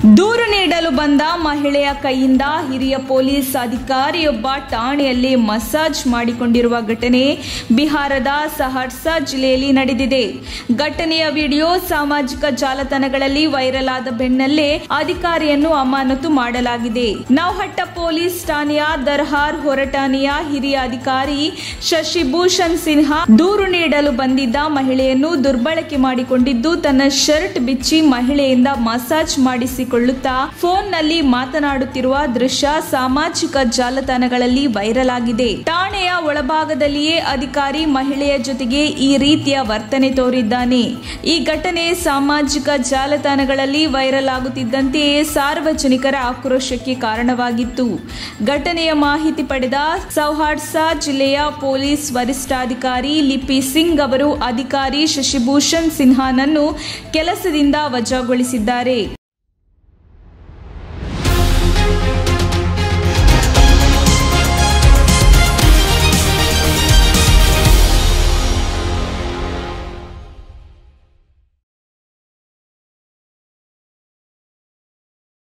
ದೂರು ನೀಡಲು ಬಂದ ಮಹಿಳೆಯ ಕೈಯಿಂದ ಹಿರಿಯ ಪೊಲೀಸ್ ಅಧಿಕಾರಿಯೊಬ್ಬ ಠಾಣೆಯಲ್ಲಿ ಮಸಾಜ್ ಮಾಡಿಕೊಂಡಿರುವ ಘಟನೆ ಬಿಹಾರದ ಸಹರ್ಸಾ ಜಿಲ್ಲೆಯಲ್ಲಿ ನಡೆದಿದೆ. ಘಟನೆಯ ವಿಡಿಯೋ ಸಾಮಾಜಿಕ ಜಾಲತಾಣಗಳಲ್ಲಿ ವೈರಲ್ ಆದ ಬೆನ್ನಲ್ಲೇ ಅಧಿಕಾರಿಯನ್ನು ಅಮಾನತು ಮಾಡಲಾಗಿದೆ. ನವಹಟ್ಟ ಪೊಲೀಸ್ ಠಾಣೆಯ ದರ್ಹಾರ್ ಹೊರಠಾಣೆಯ ಹಿರಿಯ ಅಧಿಕಾರಿ ಶಶಿಭೂಷಣ್ ಸಿನ್ಹಾ ದೂರು ನೀಡಲು ಬಂದಿದ್ದ ಮಹಿಳೆಯನ್ನು ದುರ್ಬಳಕೆ ಮಾಡಿಕೊಂಡಿದ್ದು ತನ್ನ ಶರ್ಟ್ ಬಿಚ್ಚಿ ಮಹಿಳೆಯಿಂದ ಮಸಾಜ್ ಮಾಡಿಸಿಕೊಳ್ಳುತ್ತಾ ಫೋನ್ನಲ್ಲಿ ಮಾತನಾಡುತ್ತಿರುವ ದೃಶ್ಯ ಸಾಮಾಜಿಕ ಜಾಲತಾಣಗಳಲ್ಲಿ ವೈರಲ್ ಆಗಿದೆ. ಠಾಣೆಯ ಒಳಭಾಗದಲ್ಲಿಯೇ ಅಧಿಕಾರಿ ಮಹಿಳೆಯ ಜೊತೆಗೆ ಈ ರೀತಿಯ ವರ್ತನೆ ತೋರಿದ್ದಾನೆ. ಈ ಘಟನೆ ಸಾಮಾಜಿಕ ಜಾಲತಾಣಗಳಲ್ಲಿ ವೈರಲ್ ಆಗುತ್ತಿದ್ದಂತೆಯೇ ಸಾರ್ವಜನಿಕರ ಆಕ್ರೋಶಕ್ಕೆ ಕಾರಣವಾಗಿತ್ತು. ಘಟನೆಯ ಮಾಹಿತಿ ಪಡೆದ ಸೌಹಾರ್ದಾ ಜಿಲ್ಲೆಯ ಪೊಲೀಸ್ ವರಿಷ್ಠಾಧಿಕಾರಿ ಲಿಪಿ ಸಿಂಗ್ ಅವರು ಅಧಿಕಾರಿ ಶಶಿಭೂಷಣ್ ಸಿನ್ಹಾನನ್ನು ಕೆಲಸದಿಂದ ವಜಾಗೊಳಿಸಿದ್ದಾರೆ.